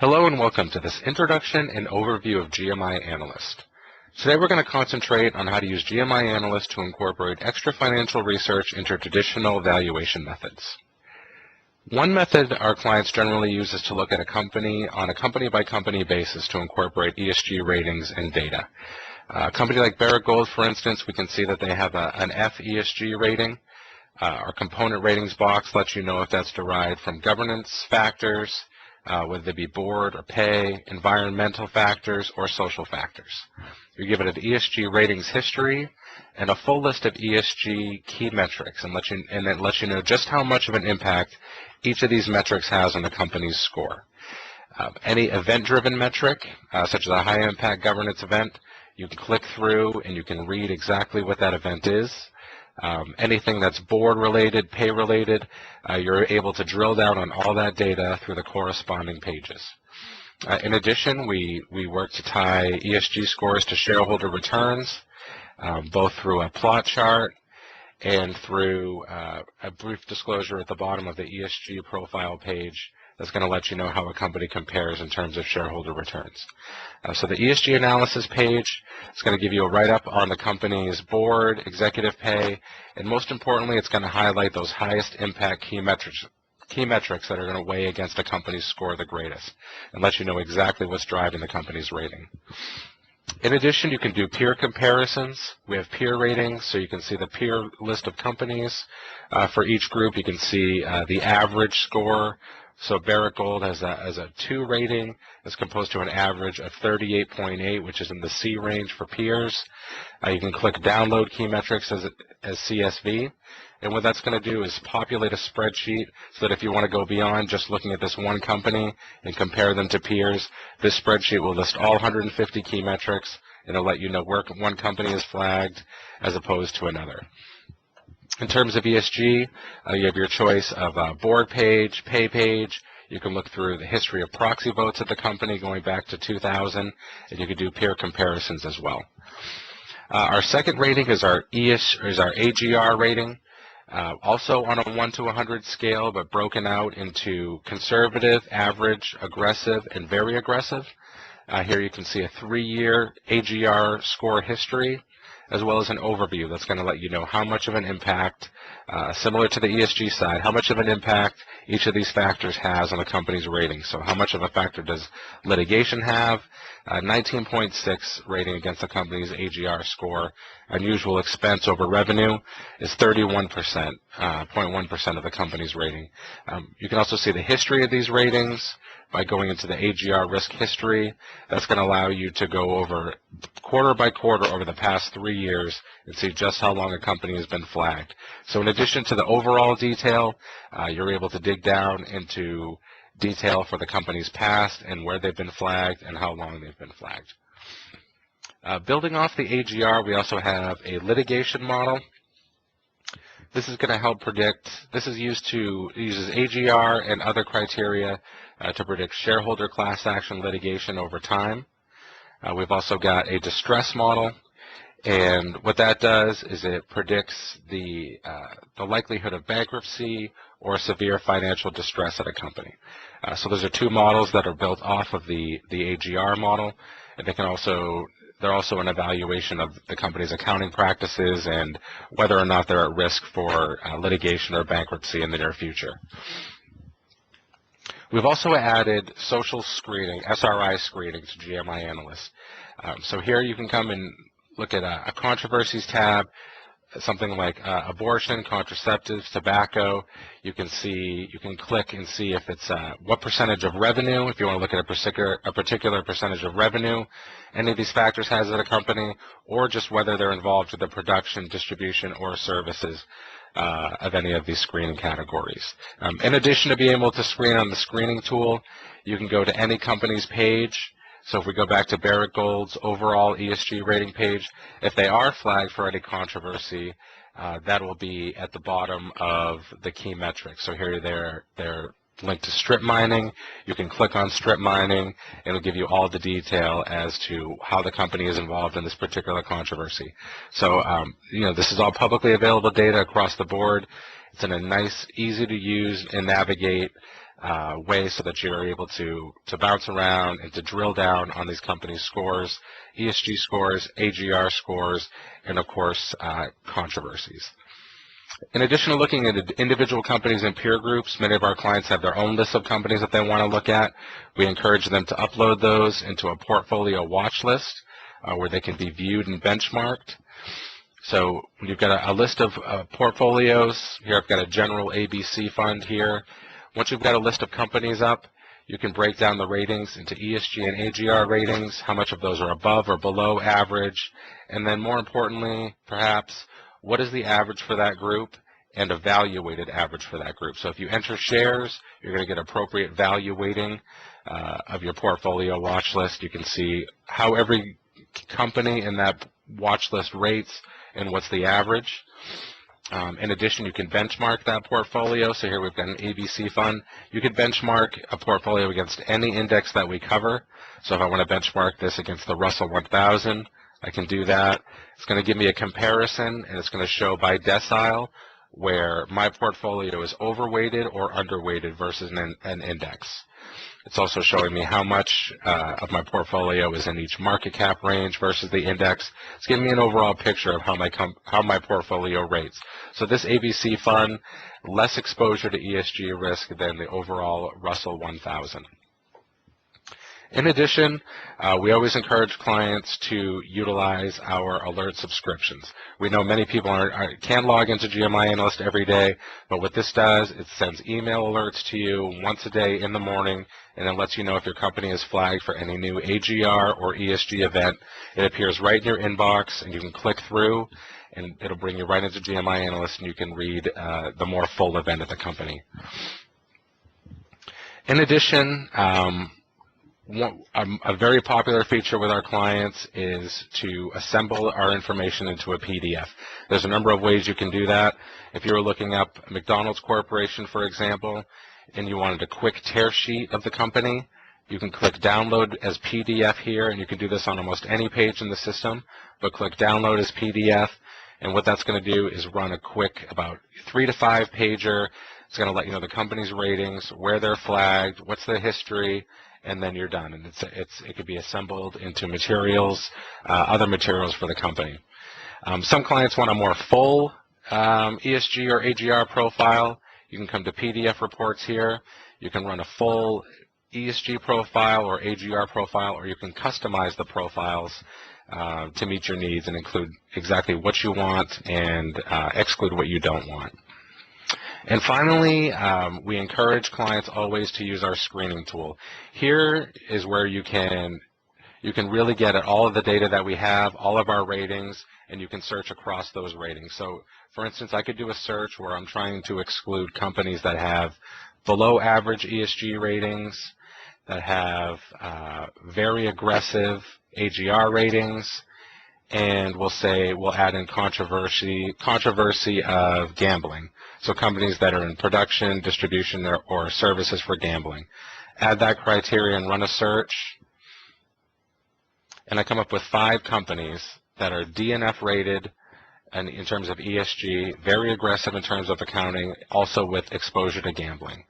Hello and welcome to this introduction and overview of GMI Analyst. Today we're going to concentrate on how to use GMI Analyst to incorporate extra financial research into traditional valuation methods. One method our clients generally use is to look at a company on a company-by-company basis to incorporate ESG ratings and data. A company like Barrick Gold, for instance, we can see that they have an F ESG rating. Our component ratings box lets you know if that's derived from governance factors, whether they be board or pay, environmental factors, or social factors. You give it an ESG ratings history and a full list of ESG key metrics, and it lets you know just how much of an impact each of these metrics has on the company's score. Any event-driven metric, such as a high-impact governance event, you can click through and you can read exactly what that event is. Anything that's board-related, pay-related, you're able to drill down on all that data through the corresponding pages. In addition, we work to tie ESG scores to shareholder returns, both through a plot chart and through a brief disclosure at the bottom of the ESG profile page that's going to let you know how a company compares in terms of shareholder returns. So the ESG analysis page is going to give you a write-up on the company's board, executive pay, and most importantly, it's going to highlight those highest impact key metrics that are going to weigh against a company's score the greatest and let you know exactly what's driving the company's rating. In addition, you can do peer comparisons. We have peer ratings, so you can see the peer list of companies. For each group, you can see the average score. So Barrick Gold has a 2 rating as composed to an average of 38.8, which is in the C range for peers. You can click Download Key Metrics as CSV. And what that's going to do is populate a spreadsheet so that if you want to go beyond just looking at this one company and compare them to peers, this spreadsheet will list all 150 key metrics, and it'll let you know where one company is flagged as opposed to another. In terms of ESG, you have your choice of board page, pay page. You can look through the history of proxy votes at the company going back to 2000, and you can do peer comparisons as well. Our second rating is our AGR rating, also on a 1 to 100 scale, but broken out into conservative, average, aggressive, and very aggressive. Here you can see a 3-year AGR score history, as well as an overview that's going to let you know how much of an impact, similar to the ESG side, how much of an impact each of these factors has on the company's rating. So how much of a factor does litigation have? 19.6 rating against the company's AGR score. Unusual expense over revenue is 31%, 0.1% of the company's rating. You can also see the history of these ratings by going into the AGR risk history. That's going to allow you to go over quarter by quarter over the past 3 years and see just how long a company has been flagged. So in addition to the overall detail, you're able to dig down into detail for the company's past and where they've been flagged and how long they've been flagged. Building off the AGR, we also have a litigation model. This is going to help predict, uses AGR and other criteria to predict shareholder class action litigation over time. We've also got a distress model, and what that does is it predicts the likelihood of bankruptcy or severe financial distress at a company. So those are 2 models that are built off of the AGR model, and they're also an evaluation of the company's accounting practices and whether or not they're at risk for litigation or bankruptcy in the near future. We've also added social screening, SRI screening, to GMI Analyst. So here you can come and look at a controversies tab, something like abortion, contraceptives, tobacco. You can click and see if it's what percentage of revenue, if you want to look at a particular percentage of revenue any of these factors has at a company, or just whether they're involved with the production, distribution, or services of any of these screening categories. In addition to being able to screen on the screening tool, you can go to any company's page. So if we go back to Barrick Gold's overall ESG rating page, if they are flagged for any controversy, that will be at the bottom of the key metrics. So here they're linked to strip mining. You can click on strip mining, and it'll give you all the detail as to how the company is involved in this particular controversy. So this is all publicly available data across the board. It's in a nice, easy to use and navigate way so that you're able to bounce around and to drill down on these companies' scores, ESG scores, AGR scores, and of course, controversies. In addition to looking at individual companies and peer groups, many of our clients have their own list of companies that they want to look at. We encourage them to upload those into a portfolio watch list where they can be viewed and benchmarked. So you've got a list of portfolios. Here I've got a general ABC fund here. Once you've got a list of companies up, you can break down the ratings into ESG and AGR ratings, how much of those are above or below average, and then more importantly, perhaps, what is the average for that group and a value weighted average for that group. So if you enter shares, you're going to get appropriate value weighting of your portfolio watch list. You can see how every company in that watch list rates and what's the average. In addition, you can benchmark that portfolio. So here we've got an ABC fund. You can benchmark a portfolio against any index that we cover. So if I want to benchmark this against the Russell 1000, I can do that. It's going to give me a comparison, and it's going to show by decile where my portfolio is overweighted or underweighted versus an index. It's also showing me how much of my portfolio is in each market cap range versus the index. It's giving me an overall picture of how my portfolio rates. So this ABC fund, less exposure to ESG risk than the overall Russell 1000. In addition, we always encourage clients to utilize our alert subscriptions. We know many people can't log into GMI Analyst every day, but what this does, it sends email alerts to you once a day in the morning, and it lets you know if your company is flagged for any new AGR or ESG event. It appears right in your inbox, and you can click through, and it'll bring you right into GMI Analyst, and you can read the more full event of the company. In addition, a very popular feature with our clients is to assemble our information into a PDF. There's a number of ways you can do that. If you were looking up McDonald's Corporation, for example, and you wanted a quick tear sheet of the company, you can click download as PDF here, and you can do this on almost any page in the system, but click download as PDF, and what that's going to do is run a quick about 3 to 5 pager. It's going to let you know the company's ratings, where they're flagged, what's their history, and then you're done. And it could be assembled into materials, other materials for the company. Some clients want a more full ESG or AGR profile. You can come to PDF reports here. You can run a full ESG profile or AGR profile, or you can customize the profiles to meet your needs and include exactly what you want and exclude what you don't want. And finally, we encourage clients always to use our screening tool. Here is where you can really get at all of the data that we have, all of our ratings, and you can search across those ratings. So, for instance, I could do a search where I'm trying to exclude companies that have below average ESG ratings, that have very aggressive AGR ratings, and we'll add in controversy of gambling. So companies that are in production, distribution, or services for gambling. Add that criteria and run a search, and I come up with 5 companies that are DNF rated and in terms of ESG, very aggressive in terms of accounting, also with exposure to gambling.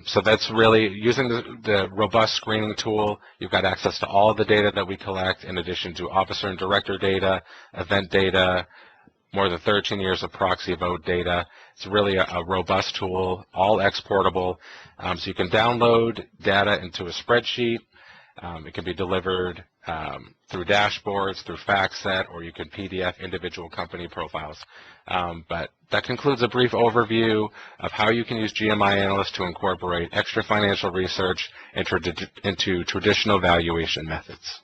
So that's really, using the robust screening tool, you've got access to all of the data that we collect in addition to officer and director data, event data, more than 13 years of proxy vote data. It's really a robust tool, all exportable. So you can download data into a spreadsheet. It can be delivered through dashboards, through FactSet, or you can PDF individual company profiles. But that concludes a brief overview of how you can use GMI Analyst to incorporate extra financial research into traditional valuation methods.